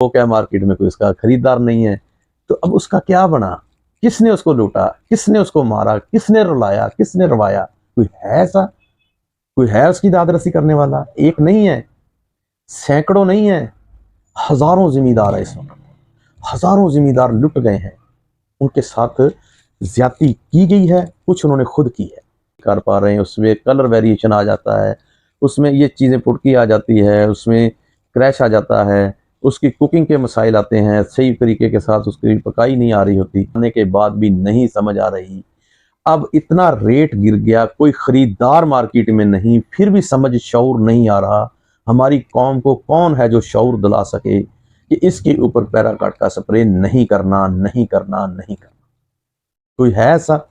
वो क्या मार्केट में कोई उसका खरीदार नहीं है, तो अब उसका क्या बना? किसने उसको लूटा, किसने उसको मारा, किसने रुलाया, किसने रवाया? कोई है ऐसा? कोई है उसकी दाद रसी करने वाला? एक नहीं है, सैकड़ों नहीं है, हजारों जिम्मेदार है। इस वक्त हजारों जिम्मेदार लुट गए हैं, उनके साथ ज्यादती की गई है, कुछ उन्होंने खुद की है। कर पा रहे हैं, उसमें कलर वेरिएशन आ जाता है, उसमें ये चीज़ें पुटकी आ जाती है, उसमें क्रैश आ जाता है, उसकी कुकिंग के मसाइल आते हैं, सही तरीके के साथ उसकी पकाई नहीं आ रही होती, खाने के बाद भी नहीं समझ आ रही। अब इतना रेट गिर गया, कोई ख़रीदार मार्केट में नहीं, फिर भी समझ शऊर नहीं आ रहा। हमारी कौम को कौन है जो शऊर दिला सके कि इसके ऊपर पैराकाट का स्प्रे नहीं करना, नहीं करना, नहीं करना? कोई है ऐसा?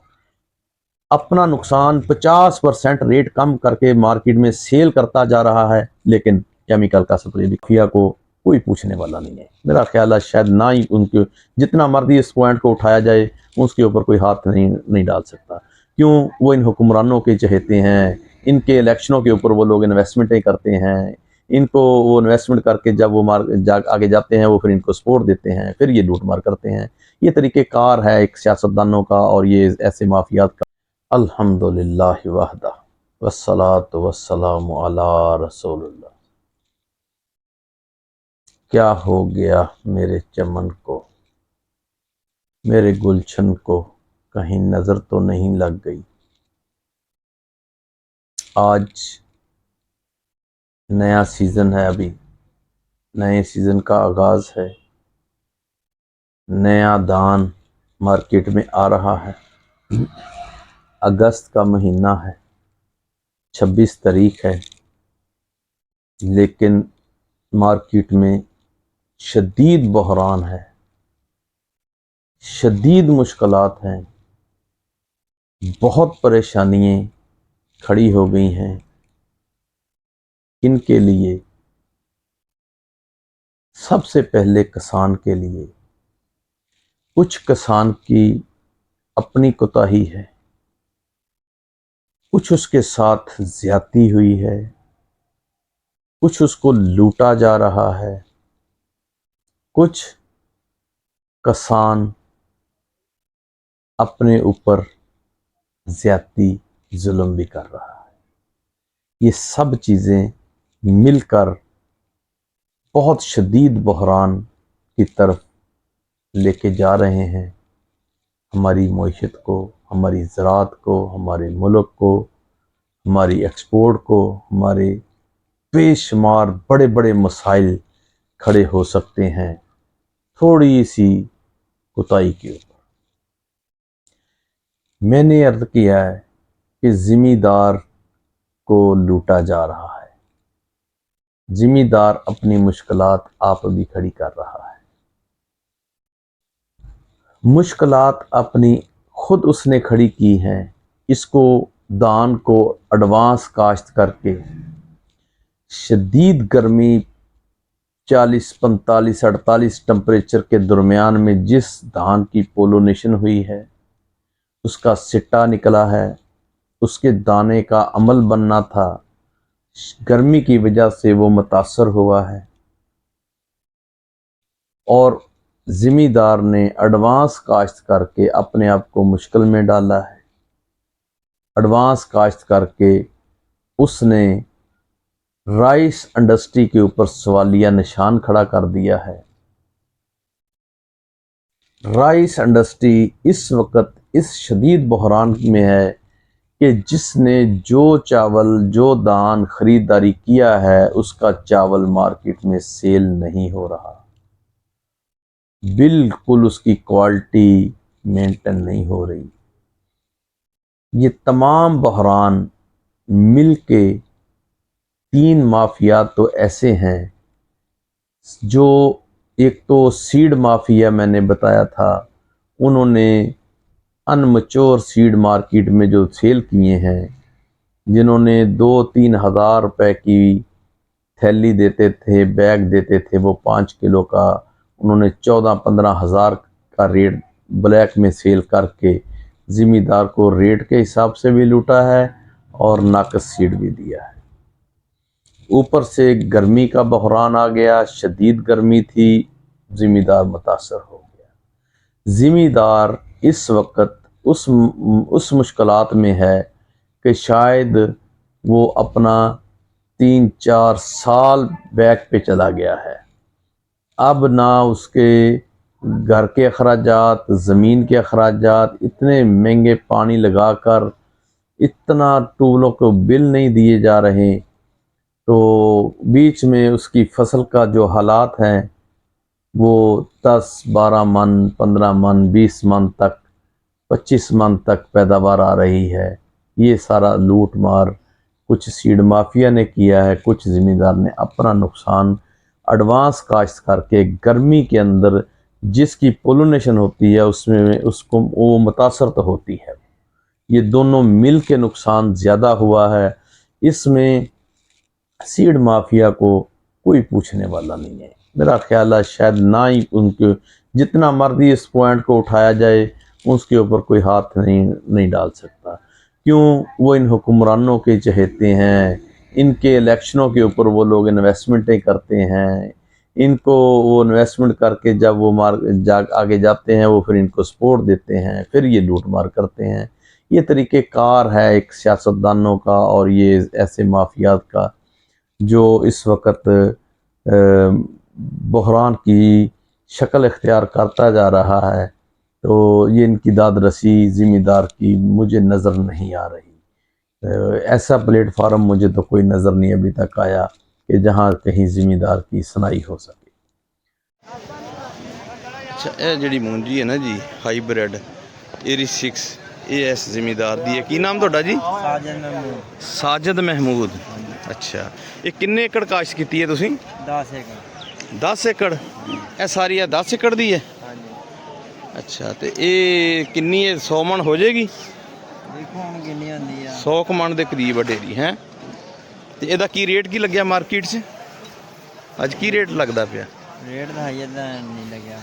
अपना नुकसान 50% रेट कम करके मार्केट में सेल करता जा रहा है, लेकिन केमिकल का स्प्रे भी किया को कोई पूछने वाला नहीं है। मेरा ख्याल है शायद ना ही उनके, जितना मर्जी इस पॉइंट को उठाया जाए उसके ऊपर कोई हाथ नहीं डाल सकता। क्यों? वो इन हुक्मरानों के चहेते हैं, इनके इलेक्शनों के ऊपर वो लोग इन्वेस्टमेंटें करते हैं, इनको वो इन्वेस्टमेंट करके जब वो आगे जाते हैं, वो फिर इनको सपोर्ट देते हैं, फिर ये लूट मार करते हैं। ये तरीक़ेकार है एक सियासतदानों का और ये ऐसे माफियात का। अल्हम्दुलिल्लाह वहदा वस्सलातु वस्सलामु अला रसूलिल्लाह। क्या हो गया मेरे चमन को, मेरे गुलशन को, कहीं नज़र तो नहीं लग गई? आज नया सीज़न है, अभी नए सीज़न का आगाज़ है, नया दान मार्केट में आ रहा है। अगस्त का महीना है, 26 तारीख है, लेकिन मार्केट में शदीद बहरान है, शदीद मुश्किलात हैं, बहुत परेशानियाँ खड़ी हो गई हैं। इनके लिए सबसे पहले किसान के लिए, कुछ किसान की अपनी कोताही है, कुछ उसके साथ ज्यादती हुई है, कुछ उसको लूटा जा रहा है, कुछ किसान अपने ऊपर ज्यादती जुल्म भी कर रहा है। ये सब चीज़ें मिलकर बहुत शदीद बहरान की तरफ लेके जा रहे हैं हमारी मईशत को, हमारी ज़राअत को, हमारे मुल्क को, हमारी एक्सपोर्ट को। हमारे बेशुमार बड़े बड़े मसाइल खड़े हो सकते हैं थोड़ी सी कोताही के ऊपर। मैंने अर्ज़ किया है कि ज़िम्मेदार को लूटा जा रहा है, ज़िम्मेदार अपनी मुश्किलात आप भी खड़ी कर रहा है। मुश्किलात अपनी खुद उसने खड़ी की हैं। इसको दान को एडवांस काश्त करके शदीद गर्मी 40, 45, 48 टेम्परेचर के दरमियान में जिस धान की पोलिनेशन हुई है, उसका सिट्टा निकला है, उसके दाने का अमल बनना था, गर्मी की वजह से वो मुतासर हुआ है और ज़िम्मेदार ने एडवांस काश्त करके अपने आप को मुश्किल में डाला है। एडवांस काश्त करके उसने राइस इंडस्ट्री के ऊपर सवालिया निशान खड़ा कर दिया है। राइस इंडस्ट्री इस वक्त इस शदीद बहरान में है कि जिसने जो चावल, जो दान खरीदारी किया है, उसका चावल मार्केट में सेल नहीं हो रहा, बिल्कुल उसकी क्वालिटी मेंटेन नहीं हो रही। ये तमाम बहरान मिल के 3 माफियात तो ऐसे हैं जो, एक तो सीड माफिया मैंने बताया था, उन्होंने अनमच्योर सीड मार्केट में जो सेल किए हैं, जिन्होंने 2-3 हज़ार रुपए की थैली देते थे, बैग देते थे, वो 5 किलो का उन्होंने 14-15 हज़ार का रेट ब्लैक में सेल करके ज़िम्मेदार को रेट के हिसाब से भी लूटा है और नाकस सीड भी दिया है। ऊपर से गर्मी का बहरान आ गया, शदीद गर्मी थी, ज़िम्मेदार मुतासर हो गया। ज़िम्मेदार इस वक्त उस मुश्किलात में है कि शायद वो अपना 3-4 साल बैक पे चला गया है। अब ना उसके घर के अखराजात, ज़मीन के अखराजात, इतने महंगे पानी लगाकर इतना ट्यूबलों को बिल नहीं दिए जा रहे, तो बीच में उसकी फसल का जो हालात हैं वो 10-12 मन, 15 मन, 20 मन तक, 25 मन तक पैदावार आ रही है। ये सारा लूट मार कुछ सीड माफिया ने किया है, कुछ ज़िम्मेदार ने अपना नुकसान एडवांस काश्त करके गर्मी के अंदर जिसकी पोलिनेशन होती है उसमें उसको वो मुतासर तो होती है। ये दोनों मिल के नुकसान ज़्यादा हुआ है। इसमें सीड माफिया को कोई पूछने वाला नहीं है। मेरा ख्याल है शायद ना ही उनके जितना मर्जी इस पॉइंट को उठाया जाए उसके ऊपर कोई हाथ नहीं डाल सकता। क्यों? वो इन हुक्मरानों के चहेते हैं, इनके इलेक्शनों के ऊपर वो लोग इन्वेस्टमेंटें करते हैं, इनको वो इन्वेस्टमेंट करके जब वो आगे जाते हैं वो फिर इनको सपोर्ट देते हैं, फिर ये लूट मार करते हैं। ये तरीक़े कार है एक सियासतदानों का और ये ऐसे माफियात का जो इस वक्त बहरान की शक्ल इख्तियार करता जा रहा है। तो ये इनकी दादरसी ज़िम्मेदार की मुझे नज़र नहीं आ रही। ऐसा प्लेटफार्म मुझे तो कोई नज़र नहीं अभी तक आया कि जहाँ कहीं ज़िम्मेदार की सुनाई हो सके। अच्छा, ये जी मूंजी है ना जी हाईब्रिड एरी 6 AS ज़िम्मेदार दी है। की नाम ਤੁਹਾਡਾ जी? साजिद महमूद। अच्छा, ये किन्ने एकड़ काश्त की है तुसीं? 10 एकड़। 10 एकड़? ਇਹ ਸਾਰੀ ਆ 10 एकड़ ਦੀ ਹੈ? अच्छा, तो ये किन्नी 100 मन हो जाएगी? देखो हम किन्नी आंदी आ 100 क मन के करीब डेरी है। तो ਇਹਦਾ ਕੀ ਰੇਟ ਕੀ ਲੱਗਿਆ ਮਾਰਕੀਟ 'ਚ? ਅੱਜ ਕੀ ਰੇਟ ਲੱਗਦਾ ਪਿਆ? रेट तो है नहीं लगे।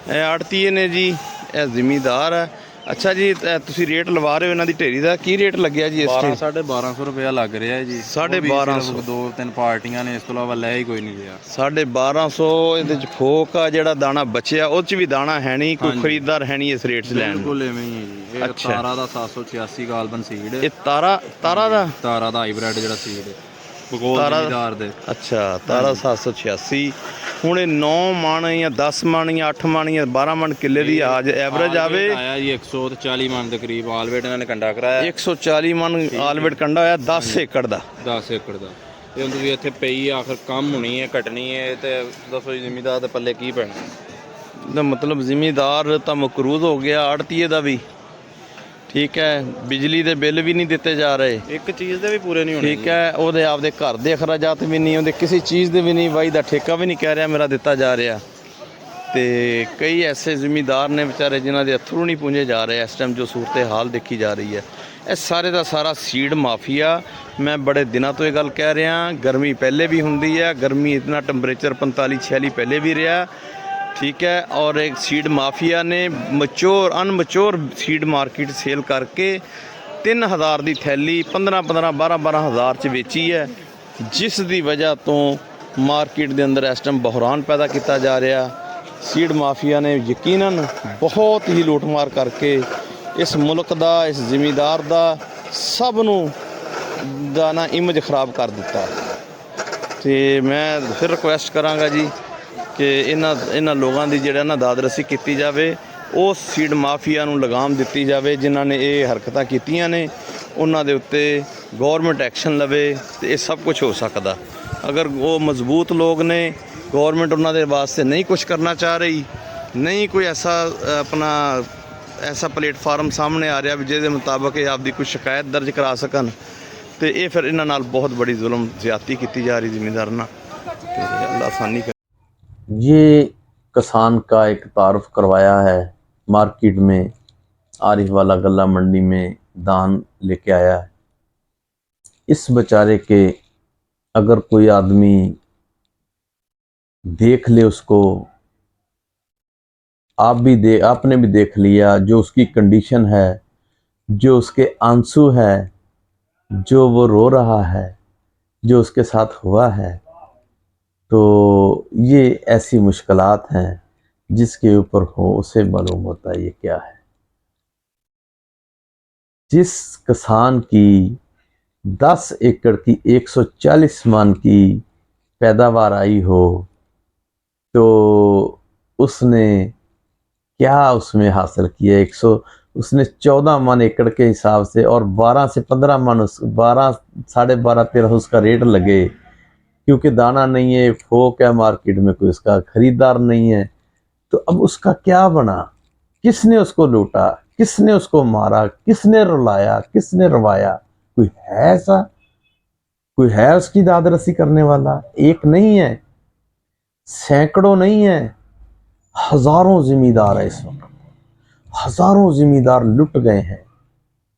ਇਹ ਆੜਤੀਏ ਨੇ ਜੀ, ਇਹ ਜ਼ਿਮੀਦਾਰ ਹੈ। ਅੱਛਾ ਜੀ, ਤੁਸੀਂ ਰੇਟ ਲਵਾ ਰਹੇ ਹੋ ਇਹਨਾਂ ਦੀ ਢੇਰੀ ਦਾ, ਕੀ ਰੇਟ ਲੱਗਿਆ ਜੀ ਇਸ ਟਾਈਮ? 1250 ਰੁਪਇਆ ਲੱਗ ਰਿਹਾ ਹੈ ਜੀ। 1250 ਦੋ ਤਿੰਨ ਪਾਰਟੀਆਂ ਨੇ, ਇਸ ਤੋਂ ਇਲਾਵਾ ਲੈ ਹੀ ਕੋਈ ਨਹੀਂ ਰਿਹਾ। 1250 ਇਹਦੇ ਚ ਫੋਕ ਆ, ਜਿਹੜਾ ਦਾਣਾ ਬਚਿਆ ਉਹ ਚ ਵੀ ਦਾਣਾ ਹੈ ਨਹੀਂ, ਕੋਈ ਖਰੀਦਦਾਰ ਹੈ ਨਹੀਂ ਇਸ ਰੇਟ 'ਚ ਲੈਣ ਨੂੰ। ਬਿਲਕੁਲ ਐਵੇਂ ਹੀ ਹੈ ਜੀ। ਇਹ ਤਾਰਾ ਦਾ 786 ਗਾਲਬਨ ਸੀਡ, ਇਹ ਤਾਰਾ ਦਾ ਹਾਈਬ੍ਰਿਡ ਜਿਹੜਾ ਸੀਡ ਬਗੋਲ ਜ਼ਿਮੀਦਾਰ ਦੇ। ਅੱਛਾ, ਤਾਰਾ 786। ਹੁਣ ਇਹ 9 ਮਣ ਜਾਂ 10 ਮਣ ਜਾਂ 8 ਮਣ ਜਾਂ 12 ਮਣ ਕਿੱਲੇ ਦੀ ਆਜ ਐਵਰੇਜ ਆਵੇ ਆਇਆ ਜੀ 140 ਮਣ ਦੇ ਕਰੀਬ। ਆਲਵੇਟ ਇਹਨਾਂ ਨੇ ਕੰਡਾ ਕਰਾਇਆ 140 ਮਣ ਆਲਵੇਟ ਕੰਡਾ ਹੋਇਆ 10 ਏਕੜ ਦਾ। 10 ਏਕੜ ਦਾ। ਇਹ ਹੁਣ ਵੀ ਇੱਥੇ ਪਈ ਆਖਰ ਕੰਮ ਹੋਣੀ ਹੈ, ਘਟਣੀ ਹੈ, ਤੇ ਦੱਸੋ ਜੀ ਜ਼ਿਮੀਦਾਰ ਦੇ ਪੱਲੇ ਕੀ ਪੈਣਾ? ਇਹਦਾ ਮਤਲਬ ਜ਼ਿਮੀਦਾਰ ਤਾਂ ਮਕਰੂਜ਼ ਹੋ ਗਿਆ, ਆੜਤੀਏ ਦਾ ਵੀ ਠੀਕ ਹੈ, ਬਿਜਲੀ ਦੇ ਬਿੱਲ ਵੀ ਨਹੀਂ ਦਿੱਤੇ ਜਾ ਰਹੇ, ਇੱਕ ਚੀਜ਼ ਦੇ ਵੀ ਪੂਰੇ ਨਹੀਂ ਹੋਣੇ। ਠੀਕ ਹੈ, ਉਹਦੇ ਆਪਦੇ ਘਰ ਦੇ ਅਖਰਾਜਾਤ ਵੀ ਨਹੀਂ, ਉਹਦੇ ਕਿਸੇ ਚੀਜ਼ ਦੇ ਵੀ ਨਹੀਂ, ਵਾਈ ਦਾ ਠੇਕਾ ਵੀ ਨਹੀਂ ਕਹਿ ਰਿਹਾ ਮੇਰਾ ਦਿੱਤਾ ਜਾ ਰਿਹਾ। ਤੇ ਕਈ ਐਸੇ ਜ਼ਿਮੀਦਾਰ ਨੇ ਵਿਚਾਰੇ ਜਿਨ੍ਹਾਂ ਦੇ ਅਥਰੂ ਨਹੀਂ ਪੂੰਝੇ ਜਾ ਰਹੇ ਇਸ ਟਾਈਮ ਜੋ ਸੂਰਤ ਹਾਲ ਦੇਖੀ ਜਾ ਰਹੀ ਹੈ। ਇਹ ਸਾਰੇ ਦਾ ਸਾਰਾ ਸੀਡ ਮਾਫੀਆ। ਮੈਂ ਬੜੇ ਦਿਨਾਂ ਤੋਂ ਇਹ ਗੱਲ ਕਹਿ ਰਿਹਾ, ਗਰਮੀ ਪਹਿਲੇ ਵੀ ਹੁੰਦੀ ਹੈ, ਗਰਮੀ ਇਤਨਾ ਟੈਂਪਰੇਚਰ 45-46 ਪਹਿਲੇ ਵੀ ਰਿਹਾ, ठीक है। और एक सीड माफिया ने अनमच्योर सीड मार्केट सेल करके 3000 की थैली 15-15, 12-12 हज़ार च बेची है, जिस दी वजह तो मार्केट के अंदर इस टाइम बहरान पैदा किया जा रहा। सीड माफिया ने यकीनन बहुत ही लूटमार करके इस मुल्क का, इस जिमीदार का, सब दा ना इमेज खराब कर दिता। तो मैं फिर रिक्वेस्ट कराँगा जी कि इन्हां लोगों की जिहड़ा ना दादरसी की जाए, उस सीड माफिया नूं लगाम दी जाए जिन्होंने ये हरकतां कीतियां ने, उन्हां दे उत्ते गौरमेंट एक्शन लवे तो ये सब कुछ हो सकता। अगर वो मजबूत लोग ने, गौरमेंट उन्हां दे वास्ते नहीं कुछ करना चाह रही, नहीं कोई ऐसा अपना ऐसा प्लेटफार्म सामने आ रहा भी जिहदे मुताबिक ये आपकी कोई शिकायत दर्ज करा सकन, तो ये फिर इन्हां नाल बहुत बड़ी जुल्म ज्यादती की जा रही ज़मींदार नाल। ते अल्लाह आसानी करे। ये किसान का एक तारुफ करवाया है मार्केट में, आरिफ वाला गला मंडी में दान लेके आया है। इस बेचारे के अगर कोई आदमी देख ले उसको, आपने भी देख लिया, जो उसकी कंडीशन है, जो उसके आंसू है, जो वो रो रहा है, जो उसके साथ हुआ है, تو یہ ایسی مشکلات ہیں جس کے اوپر ہو اسے معلوم ہوتا ہے یہ کیا ہے۔ جس کسان کی 10 ایکڑ کی 140 من کی پیداوار آئی ہو تو اس نے کیا اس میں حاصل کیا؟ اس نے 14 من ایکڑ کے حساب سے اور 12 سے 15 من 12 12.5 13 اس کا ریٹ لگے، کیونکہ دانہ نہیں ہے، پھوک ہے مارکیٹ میں، کوئی اس کا خریدار نہیں ہے، تو اب اس کا کیا بنا؟ کس نے اس کو لوٹا؟ کس نے اس کو مارا؟ کس نے رلایا؟ کس نے روایا؟ کوئی ہے ایسا؟ کوئی ہے اس کی داد رسی کرنے والا؟ ایک نہیں ہے، سینکڑوں نہیں ہے، ہزاروں ذمہ دار ہے اس وقت، ہزاروں ذمہ دار لٹ گئے ہیں،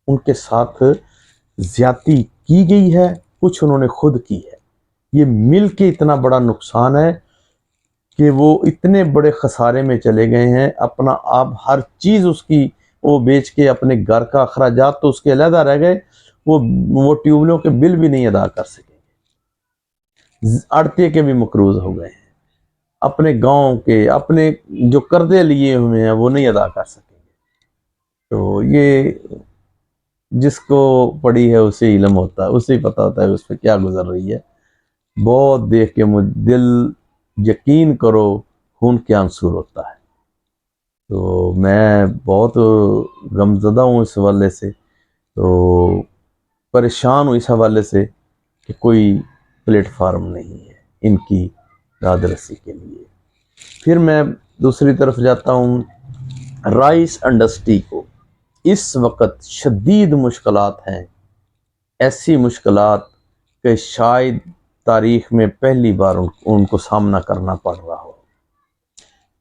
ان کے ساتھ زیادتی کی گئی ہے، کچھ انہوں نے خود کی ہے۔ یہ مل کے اتنا بڑا نقصان ہے کہ وہ اتنے بڑے خسارے میں چلے گئے ہیں، اپنا آپ ہر چیز اس کی وہ بیچ کے اپنے گھر کا اخراجات تو اس کے علیحدہ رہ گئے، وہ ٹیوبلوں کے بل بھی نہیں ادا کر سکیں گے، اڑتے کے بھی مقروض ہو گئے ہیں، اپنے گاؤں کے اپنے جو قرضے لیے ہوئے ہیں وہ نہیں ادا کر سکیں گے۔ تو یہ جس کو پڑھی ہے اسے علم ہوتا ہے، اسے پتہ ہوتا ہے اس پہ کیا گزر رہی ہے۔ بہت دیکھ کے دل، یقین کرو، خون کے آنسور ہوتا ہے۔ تو میں بہت غمزدہ ہوں اس حوالے سے، تو پریشان ہوں اس حوالے سے کہ کوئی پلیٹ فارم نہیں ہے ان کی داد رسی کے لیے۔ پھر میں دوسری طرف جاتا ہوں، رائس انڈسٹری کو اس وقت شدید مشکلات ہیں، ایسی مشکلات کہ شاید تاریخ میں پہلی بار ان کو سامنا کرنا پڑ رہا ہو۔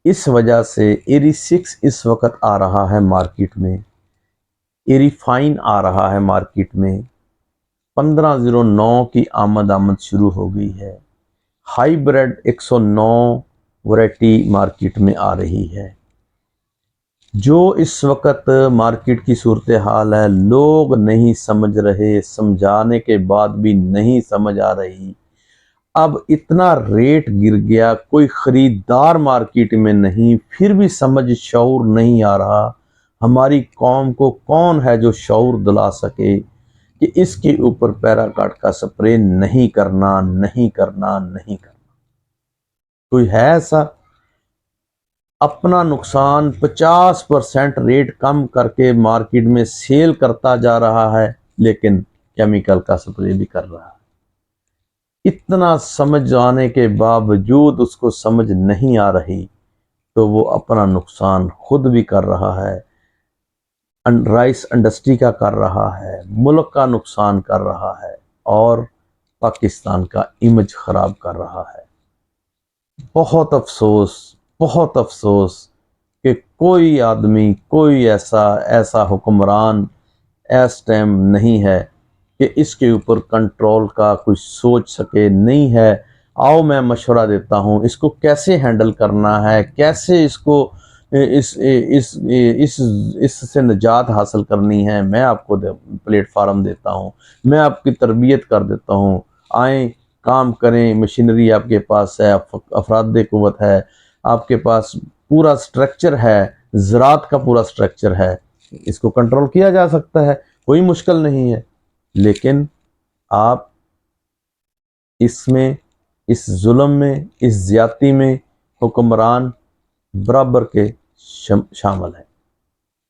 اس وجہ سے ایری 6 اس وقت آ رہا ہے مارکیٹ میں، ایری فائن آ رہا ہے مارکیٹ میں، 1509 کی آمد شروع ہو گئی ہے، ہائی بریڈ 109 ورائٹی مارکیٹ میں آ رہی ہے۔ جو اس وقت مارکیٹ کی صورتحال ہے، لوگ نہیں سمجھ رہے، سمجھانے کے بعد بھی نہیں سمجھ آ رہی۔ اب اتنا ریٹ گر گیا، کوئی خریدار مارکیٹ میں نہیں، پھر بھی سمجھ شعور نہیں آ رہا۔ ہماری قوم کو کون ہے جو شعور دلا سکے کہ اس کے اوپر پیراکاٹ کا سپرے نہیں کرنا، نہیں کرنا، نہیں کرنا؟ کوئی ہے ایسا؟ اپنا نقصان 50% ریٹ کم کر کے مارکیٹ میں سیل کرتا جا رہا ہے، لیکن کیمیکل کا سپرے بھی کر رہا ہے۔ اتنا سمجھ آنے کے باوجود اس کو سمجھ نہیں آ رہی، تو وہ اپنا نقصان خود بھی کر رہا ہے، رائس انڈسٹری کا کر رہا ہے، ملک کا نقصان کر رہا ہے، اور پاکستان کا امیج خراب کر رہا ہے۔ بہت افسوس، بہت افسوس کہ کوئی آدمی، کوئی ایسا حکمران اس ٹائم نہیں ہے کہ اس کے اوپر کنٹرول کا کوئی سوچ سکے، نہیں ہے۔ آؤ میں مشورہ دیتا ہوں، اس کو کیسے ہینڈل کرنا ہے، کیسے اس کو اس سے نجات حاصل کرنی ہے، میں آپ کو پلیٹ فارم دیتا ہوں، میں آپ کی تربیت کر دیتا ہوں۔ آئیں، کام کریں، مشینری آپ کے پاس ہے، افراد قوت ہے، آپ کے پاس پورا سٹرکچر ہے، زراعت کا پورا سٹرکچر ہے، اس کو کنٹرول کیا جا سکتا ہے، کوئی مشکل نہیں ہے۔ لیکن آپ اس میں، اس ظلم میں، اس زیادتی میں حکمران برابر کے شامل ہیں،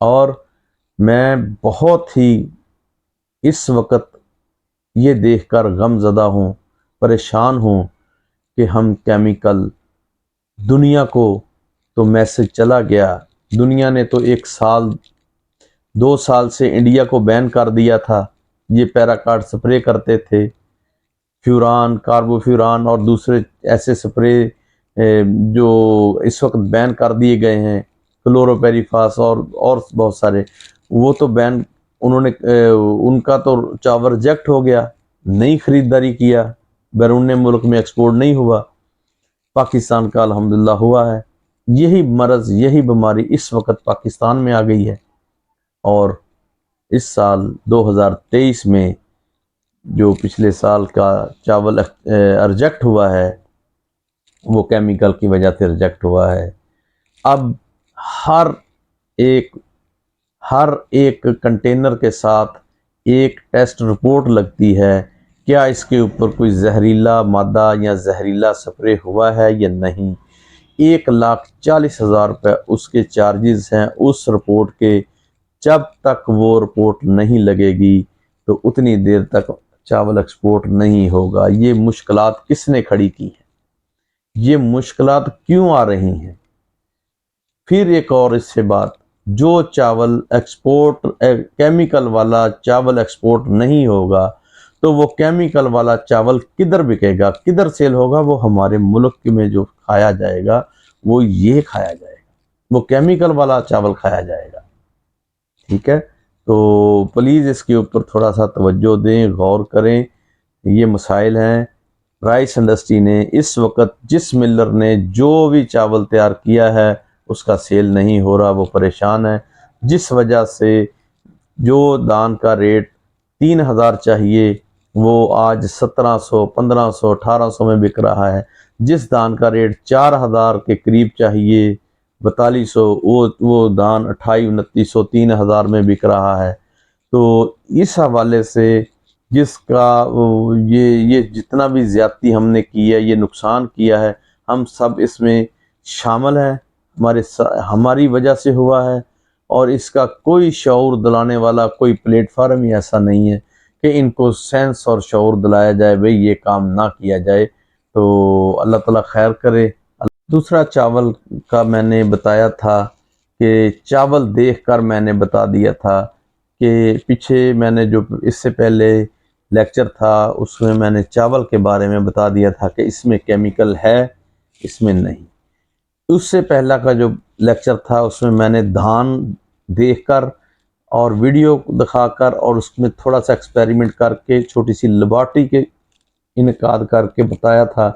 اور میں بہت ہی اس وقت یہ دیکھ کر غم زدہ ہوں، پریشان ہوں کہ ہم کیمیکل، دنیا کو تو میسج چلا گیا، دنیا نے تو 1 سال 2 سال سے انڈیا کو بین کر دیا تھا، یہ پیراکاٹ سپرے کرتے تھے، فیوران، کاربو فیوران اور دوسرے ایسے سپرے جو اس وقت بین کر دیے گئے ہیں، کلوروپیریفاس اور بہت سارے، وہ تو بین انہوں نے، ان کا تو چاور ریجیکٹ ہو گیا، نہیں خریداری کیا، بیرون ملک میں ایکسپورٹ نہیں ہوا۔ پاکستان کا الحمدللہ ہوا ہے۔ یہی مرض، یہی بیماری اس وقت پاکستان میں آ گئی ہے، اور اس سال 2023 میں جو پچھلے سال کا چاول ریجیکٹ ہوا ہے، वो केमिकल की वजह से रिजेक्ट हुआ है। अब हर एक कंटेनर के साथ एक टेस्ट रिपोर्ट लगती है, क्या इसके ऊपर कोई जहरीला मादा या जहरीला स्प्रे हुआ है या नहीं। 1,40,000 रुपये उसके चार्जेस हैं उस रिपोर्ट के। जब तक वो रिपोर्ट नहीं लगेगी तो उतनी देर तक चावल एक्सपोर्ट नहीं होगा। ये मुश्किलात किसने खड़ी की है, ये मुश्किलात क्यों आ रही हैं। फिर एक और इससे बात, जो चावल एक्सपोर्ट केमिकल वाला चावल एक्सपोर्ट नहीं होगा तो वो केमिकल वाला चावल किधर बिकेगा, किधर सेल होगा। वो हमारे मुल्क में जो खाया जाएगा वो ये खाया जाएगा, वो केमिकल वाला चावल खाया जाएगा। ठीक है, तो प्लीज़ इसके ऊपर थोड़ा सा तवज्जो दें, गौर करें। ये मसाइल हैं। राइस इंडस्ट्री ने इस वक्त जिस मिलर ने जो भी चावल तैयार किया है उसका सेल नहीं हो रहा, वो परेशान है। जिस वजह से जो दान का रेट 3,000 चाहिए वो आज 1,700, 1,500, 1,800 में बिक रहा है। जिस दान का रेट 4,000 के करीब चाहिए, 4,200, वो दान 2800, 2900, 3,000 में बिक रहा है। तो इस हवाले से जिसका ये जितना भी ज़्यादती हमने की है, ये नुकसान किया है, हम सब इसमें शामिल हैं। हमारी वजह से हुआ है और इसका कोई शऊर दिलाने वाला कोई प्लेटफार्म ही ऐसा नहीं है कि इनको सेंस और शऊर दिलाया जाए भाई ये काम ना किया जाए। तो अल्लाह ताला खैर करे। दूसरा चावल का मैंने बताया था कि चावल देखकर मैंने बता दिया था कि पीछे मैंने जो इससे पहले लेक्चर था उसमें मैंने चावल के बारे में बता दिया था कि इसमें केमिकल है, इसमें नहीं। उससे पहला का जो लेक्चर था उसमें मैंने धान देखकर और वीडियो दिखाकर और उसमें थोड़ा सा एक्सपेरिमेंट करके छोटी सी लेबॉर्ट्री के इनकाद करके बताया था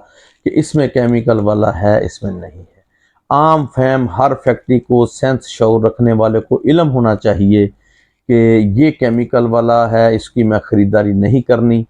कि इसमें केमिकल वाला है, इसमें नहीं है। आम फहम हर फैक्ट्री को, सेंस शऊर रखने वाले को इल्म होना चाहिए कि ये केमिकल वाला है, इसकी मैं ख़रीदारी नहीं करनी,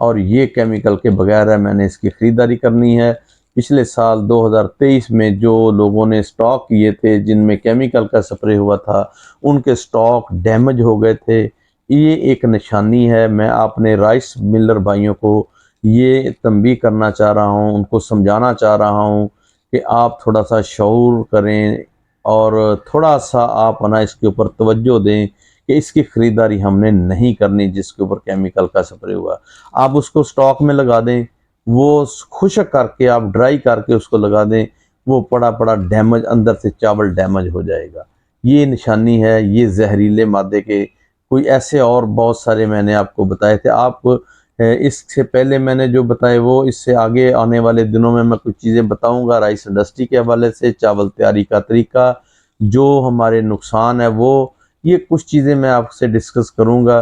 और ये केमिकल के बगैर है मैंने इसकी ख़रीदारी करनी है। पिछले साल 2023 में जो लोगों ने स्टॉक किए थे जिनमें केमिकल का स्प्रे हुआ था उनके स्टॉक डैमेज हो गए थे। ये एक निशानी है। मैं अपने राइस मिलर भाइयों को ये तंबीह करना चाह रहा हूँ, उनको समझाना चाह रहा हूँ कि आप थोड़ा सा शऊर करें और थोड़ा सा आप ना इसके ऊपर तवज्जो दें कि इसकी ख़रीदारी हमने नहीं करनी जिसके ऊपर केमिकल का स्प्रे हुआ। आप उसको स्टॉक में लगा दें, वो खुश्क करके आप ड्राई करके उसको लगा दें, वो पड़ा पड़ा डैमेज, अंदर से चावल डैमेज हो जाएगा। ये निशानी है। ये जहरीले मादे के कोई ऐसे और बहुत सारे मैंने आपको बताए थे। आप इससे पहले मैंने जो बताए वो इससे आगे आने वाले दिनों में मैं कुछ चीज़ें बताऊंगा राइस इंडस्ट्री के हवाले से, चावल तैयारी का तरीका, जो हमारे नुकसान है वो, ये कुछ चीज़ें मैं आपसे डिस्कस करूंगा।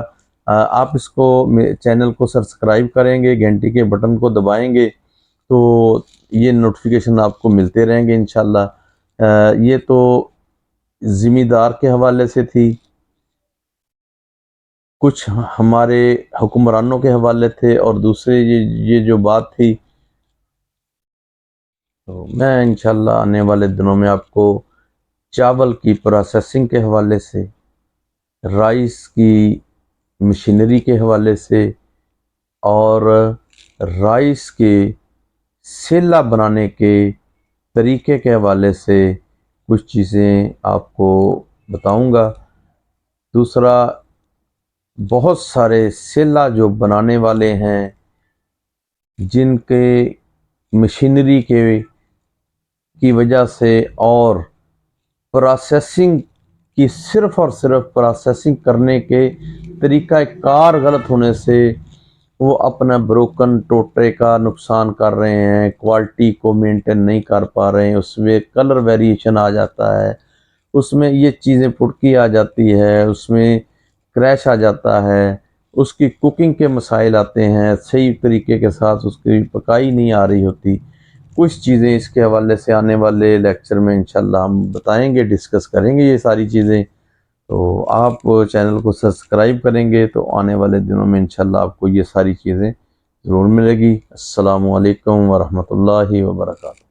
आप इसको चैनल को सब्सक्राइब करेंगे, घंटी के बटन को दबाएंगे तो ये नोटिफिकेशन आपको मिलते रहेंगे इंशाल्लाह। ये तो ज़िम्मेदार के हवाले से थी, कुछ हमारे हुक्मरानों के हवाले थे, और दूसरे ये जो बात थी तो मैं इंशाल्लाह आने वाले दिनों में आपको चावल की प्रोसेसिंग के हवाले से, राइस की मशीनरी के हवाले से और राइस के सेला बनाने के तरीके के हवाले से कुछ चीज़ें आपको बताऊंगा। दूसरा, बहुत सारे सेला जो बनाने वाले हैं जिनके मशीनरी की वजह से और प्रोसेसिंग की सिर्फ़ और सिर्फ प्रोसेसिंग करने के तरीक़ा कार गलत होने से वो अपना ब्रोकन टोटे का नुकसान कर रहे हैं, क्वालिटी को मेंटेन नहीं कर पा रहे हैं, उसमें कलर वेरिएशन आ जाता है, उसमें ये चीज़ें फुटकी आ जाती है, उसमें क्रैश आ जाता है, उसकी कुकिंग के मसाइल आते हैं, सही तरीके के साथ उसकी पकाई नहीं आ रही होती। कुछ चीज़ें इसके हवाले से आने वाले लेक्चर में इंशाल्लाह हम बताएंगे, डिस्कस करेंगे ये सारी चीज़ें। तो आप चैनल को सब्सक्राइब करेंगे तो आने वाले दिनों में इंशाल्लाह आपको ये सारी चीज़ें ضرور ملے گی۔ السلام علیکم ورحمۃ اللہ وبرکاتہ۔